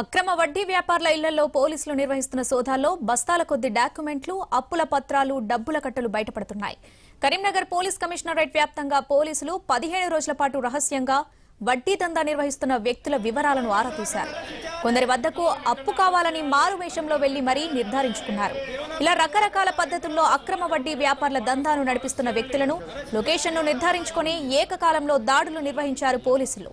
అక్రమ వడ్డీ వ్యాపారుల ఇళ్లలో పోలీసులు నిర్వహిస్తున్న సోదాల్లో బస్తాల కొద్ది డాక్యుమెంట్లు, అప్పుల పత్రాలు, డబ్బుల కట్టలు బయటపడుతున్నాయి. కరీంనగర్ పోలీస్ కమిషనరేట్ వ్యాప్తంగా పోలీసులు 15 రోజుల పాటు రహస్యంగా వడ్డీ దందా నిర్వహిస్తున్న వ్యక్తుల వివరాలను ఆరా తీశారు. కొందరి వద్దకు అప్పు కావాలని మారువేషంలో వెళ్లి మరీ నిర్ధారించుకున్నారు. ఇలా రకరకాల పద్ధతుల్లో అక్రమ వడ్డీ వ్యాపారుల దందాను నడిపిస్తున్న వ్యక్తులను లొకేషన్ను నిర్ధారించుకుని ఏకకాలంలో దాడులు నిర్వహించారు పోలీసులు.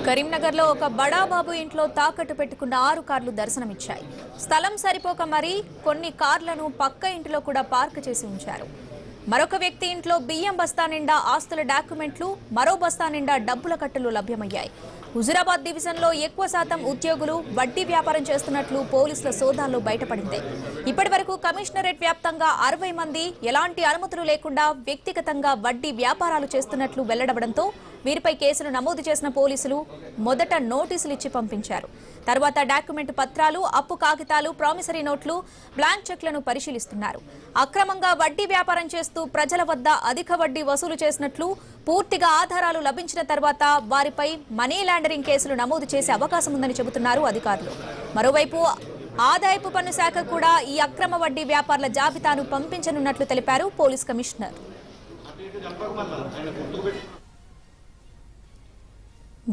కరీంనగర్ లో ఒక బడాబాబు ఇంట్లో తాకట్టు పెట్టుకున్న 6 కార్లు దర్శనమిచ్చాయి. స్థలం సరిపోక మరీ కొన్ని కార్లను పక్క ఇంటిలో కూడా పార్క్ చేసి ఉంచారు. మరొక వ్యక్తి ఇంట్లో బియ్యం బస్తా నిండా ఆస్తుల డాక్యుమెంట్లు, మరో బస్తా నిండా డబ్బుల కట్టలు లభ్యమయ్యాయి. హుజురాబాద్ డివిజన్ లో ఎక్కువ శాతం ఉద్యోగులు వడ్డీ వ్యాపారం చేస్తున్నట్లు పోలీసుల సోదాల్లో బయటపడింది. ఇప్పటి వరకు కమిషనరేట్ వ్యాప్తంగా 60 మంది ఎలాంటి అనుమతులు లేకుండా వ్యక్తిగతంగా వడ్డీ వ్యాపారాలు చేస్తున్నట్లు వెల్లడవడంతో వీరిపై కేసులు నమోదు చేసిన పోలీసులు మొదట నోటీసులు ఇచ్చి పంపించారు. తర్వాత డాక్యుమెంట్ పత్రాలు, అప్పు కాగితాలు, ప్రామిసరీ నోట్లు, బ్లాంక్ చెక్లను పరిశీలిస్తున్నారు. అక్రమంగా వడ్డీ వ్యాపారం చేస్తూ ప్రజల వద్ద అధిక వడ్డీ వసూలు చేసినట్లు పూర్తిగా ఆధారాలు లభించిన తర్వాత వారిపై మనీ లాండరింగ్ కేసులు నమోదు చేసే అవకాశం ఉందని చెబుతున్నారు అధికారులు. మరోవైపు ఆదాయపు పన్ను శాఖ కూడా ఈ అక్రమ వడ్డీ వ్యాపారుల జాబితాను పంపించనున్నట్లు తెలిపారు పోలీస్ కమిషనర్.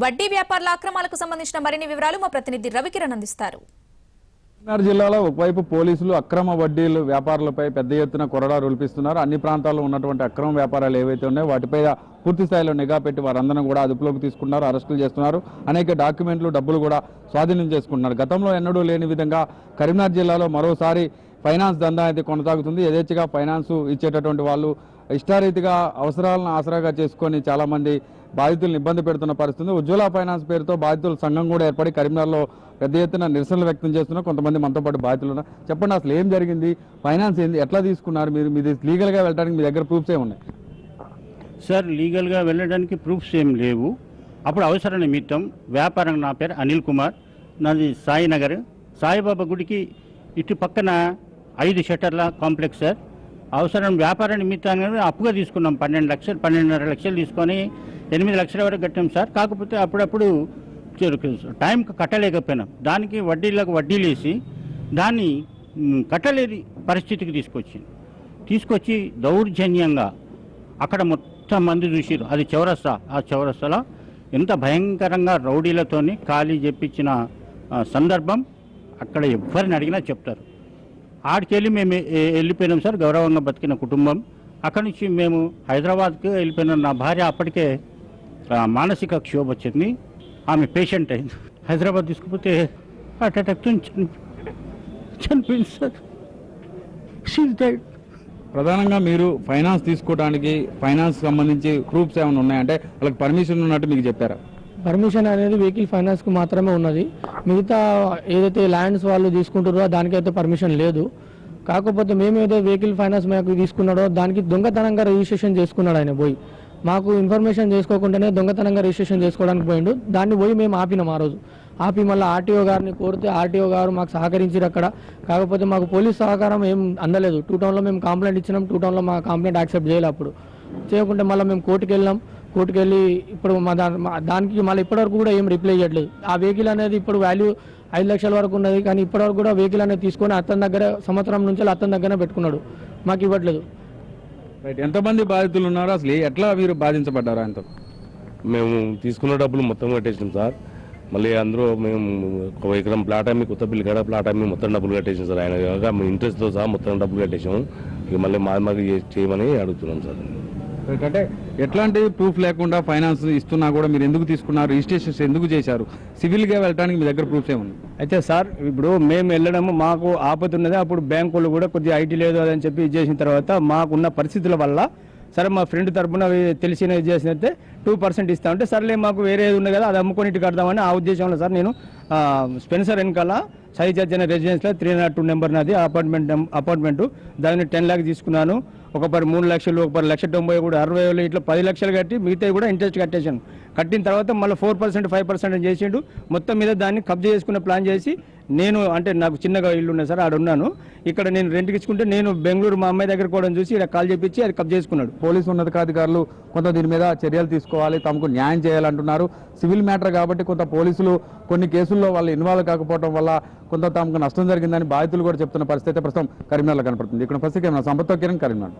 వడ్డీ వ్యాపారుల అక్రమాలకు సంబంధించిన మరిన్ని వివరాలు మా ప్రతినిధి రవికిరణ్ అందిస్తారు. కరీంనగర్ జిల్లాలో ఒకవైపు పోలీసులు అక్రమ వడ్డీలు వ్యాపారులపై పెద్ద ఎత్తున కొరడా రూల్పిస్తున్నారు. అన్ని ప్రాంతాల్లో ఉన్నటువంటి అక్రమ వ్యాపారాలు ఏవైతే ఉన్నాయో వాటిపై పూర్తి స్థాయిలో నిఘా పెట్టి వారందరినీ కూడా అదుపులోకి తీసుకున్నారు, అరెస్టులు చేస్తున్నారు. అనేక డాక్యుమెంట్లు, డబ్బులు కూడా స్వాధీనం చేసుకుంటున్నారు. గతంలో ఎన్నడూ లేని విధంగా కరీంనగర్ జిల్లాలో మరోసారి ఫైనాన్స్ దందా అయితే కొనసాగుతుంది. యథేచ్ఛగా ఫైనాన్స్ ఇచ్చేటటువంటి వాళ్ళు ఇష్టారీతిగా అవసరాలను ఆసరాగా చేసుకొని చాలా మంది బాధితులను ఇబ్బంది పెడుతున్న పరిస్థితి. ఉజ్వల ఫైనాన్స్ పేరుతో బాధితుల సంఘం కూడా ఏర్పడి కరీంనగర్లో పెద్ద ఎత్తున నిరసనలు వ్యక్తం చేస్తున్నారు. కొంతమంది మనతో పాటు బాధితులు ఉన్నారు. చెప్పండి, అసలు ఏం జరిగింది? ఫైనాన్స్ ఏంది, ఎట్లా తీసుకున్నారు మీరు? మీది లీగల్గా వెళ్ళడానికి మీ దగ్గర ప్రూఫ్స్ ఏమి ఉన్నాయి? సార్, లీగల్గా వెళ్ళడానికి ప్రూఫ్స్ ఏం లేవు. అప్పుడు అవసర నిమిత్తం వ్యాపారం, నా పేరు అనిల్ కుమార్, నాది సాయినగర్, సాయిబాబా గుడికి ఇటు పక్కన 5 షట్టర్ల కాంప్లెక్స్ సార్. అవసరం వ్యాపార నిమిత్తాన్ని అప్పుగా తీసుకున్నాం. 12 లక్షలు, 12.5 లక్షలు తీసుకొని 8 లక్షల వరకు కట్టాం సార్. కాకపోతే అప్పుడప్పుడు టైంకి కట్టలేకపోయినాం. దానికి వడ్డీలకు వడ్డీలు వేసి దాన్ని కట్టలేని పరిస్థితికి తీసుకొచ్చి దౌర్జన్యంగా అక్కడ మొత్తం మంది చూసిరు. అది చౌరస్తా. ఆ చౌరస్తాలో ఎంత భయంకరంగా రౌడీలతోని ఖాళీ చెప్పించిన సందర్భం అక్కడ ఎవరిని అడిగినా చెప్తారు. ఆడికెళ్ళి మేము వెళ్ళిపోయినాం సార్, గౌరవంగా బతికిన కుటుంబం. అక్కడి నుంచి మేము హైదరాబాద్కి వెళ్ళిపోయినాం. నా భార్య అప్పటికే మానసిక క్షోభ వచ్చింది, ఆమె పేషెంట్ అయింది. హైదరాబాద్ తీసుకుపోతే హార్ట్ అటాక్తో చనిపోయింది సార్. ప్రధానంగా మీరు ఫైనాన్స్ తీసుకోవడానికి ఫైనాన్స్ సంబంధించి ప్రూఫ్స్ ఏమైనా ఉన్నాయంటే వాళ్ళకి పర్మిషన్ ఉన్నట్టు మీకు చెప్పారా? పర్మిషన్ అనేది వెహికల్ ఫైనాన్స్కి మాత్రమే ఉన్నది. మిగతా ఏదైతే ల్యాండ్స్ వాళ్ళు తీసుకుంటారో దానికైతే పర్మిషన్ లేదు. కాకపోతే మేము ఏదో వెహికల్ ఫైనాన్స్ మాకు తీసుకున్నాడో దానికి దొంగతనంగా రిజిస్ట్రేషన్ చేసుకున్నాడు ఆయన పోయి. మాకు ఇన్ఫర్మేషన్ చేసుకోకుండానే దొంగతనంగా రిజిస్ట్రేషన్ చేసుకోవడానికి పోయిండు. దాన్ని పోయి మేము ఆపినాం. ఆ రోజు ఆపి మళ్ళీ ఆర్టీఓ గారిని కోరితే ఆర్టీఓ గారు మాకు సహకరించారు అక్కడ. కాకపోతే మాకు పోలీస్ సహకారం ఏం అందలేదు. 2 టౌన్లో మేము కంప్లైంట్ ఇచ్చినాం. 2 టౌన్లో మా కంప్లైంట్ యాక్సెప్ట్ చేయాలి. అప్పుడు చేయకుంటే మళ్ళీ మేము కోర్టుకు వెళ్ళాం. కోర్టుకు వెళ్ళి ఇప్పుడు దానికి మళ్ళీ ఇప్పటివరకు కూడా ఏం రిప్లై చేయట్లేదు. ఆ వెహికల్ అనేది ఇప్పుడు వాల్యూ 5 లక్షల వరకు ఉన్నది. కానీ ఇప్పటివరకు కూడా వెహికల్ అనేది తీసుకొని అతని దగ్గర సంవత్సరం నుంచి అతని దగ్గర పెట్టుకున్నాడు, మాకు ఇవ్వట్లేదు. రైట్, ఎంతమంది బాధితులు ఉన్నారు? అసలు ఎట్లా మీరు బాధించబడ్డారు? ఆయనతో మేము తీసుకున్న డబ్బులు మొత్తం కట్టేసినాం సార్. మళ్ళీ అందరూ మేము 1 ఎకరం ప్లాట్ అమ్మి, కొత్త బిల్లు గడ ప్లాట్ అమ్మి మొత్తం డబ్బులు కట్టేసాం సార్. ఆయన మేము ఇంట్రెస్ట్తో సహా మొత్తం డబ్బులు కట్టేసాము. ఇక మళ్ళీ మాకు చేయమని అడుగుతున్నాం సార్. అంటే ఎట్లాంటి ప్రూఫ్ లేకుండా ఫైనాన్స్ ఇస్తున్నా కూడా మీరు ఎందుకు తీసుకున్నారు? రిజిస్ట్రేషన్స్ ఎందుకు చేశారు? సివిల్గా వెళ్ళడానికి మీ దగ్గర ప్రూఫ్స్ ఏముంది? అయితే సార్, ఇప్పుడు మేము వెళ్ళడము మాకు ఆపద ఉన్నది. అప్పుడు బ్యాంకులు కూడా కొద్దిగా ఐటీ లేదు అని చెప్పి చేసిన తర్వాత మాకున్న పరిస్థితుల వల్ల సరే మా ఫ్రెండ్ తరఫున తెలిసిన చేసినైతే 2% ఇస్తా ఉంటే సర్లే మాకు వేరే ఏది ఉంది కదా అది అమ్ముకొని ఇటు కడదామని ఆ ఉద్దేశంలో సార్ నేను స్పెన్సర్ వెనకాల సాయి చర్చన రెసిడెన్స్లో 302 నెంబర్ నాది అపార్ట్మెంట్ దాన్ని 10 లాక్ తీసుకున్నాను. ఒక 3 లక్షలు, ఒక 1,90,000 కూడా 60,000 ఇట్లా 10 లక్షలు కట్టి మిగతాయి కూడా ఇంట్రెస్ట్ కట్టేశాను. కట్టిన తర్వాత మళ్ళీ 4% 5% చేసిండు. మొత్తం మీద దాన్ని కబ్జా చేసుకునే ప్లాన్ చేసి నేను అంటే నాకు చిన్నగా ఇల్లు ఉన్నాయి సార్, ఆడ ఉన్నాను. ఇక్కడ నేను రెంట్కి ఇచ్చుకుంటే నేను బెంగళూరు మా అమ్మాయి దగ్గర కూడా చూసి ఇక్కడ కాల్ చేపించి అది కబ్జా చేసుకున్నాడు. పోలీసు ఉన్నతాధికారులు కొంత దీని మీద చర్యలు తీసుకోవాలి, తమకు న్యాయం చేయాలంటున్నారు. సివిల్ మ్యాటర్ కాబట్టి కొంత పోలీసులు కొన్ని కేసుల్లో వాళ్ళు ఇన్వాల్వ్ కాకపోవడం వల్ల కొంత తమకు నష్టం జరిగిందని బాధితులు కూడా చెప్తున్న పరిస్థితి ప్రస్తుతం కరీంనగర్లో కనపడుతుంది. ఇక్కడ పరిస్థితి సంపత్తో కిరణ్, కరీంనగర్.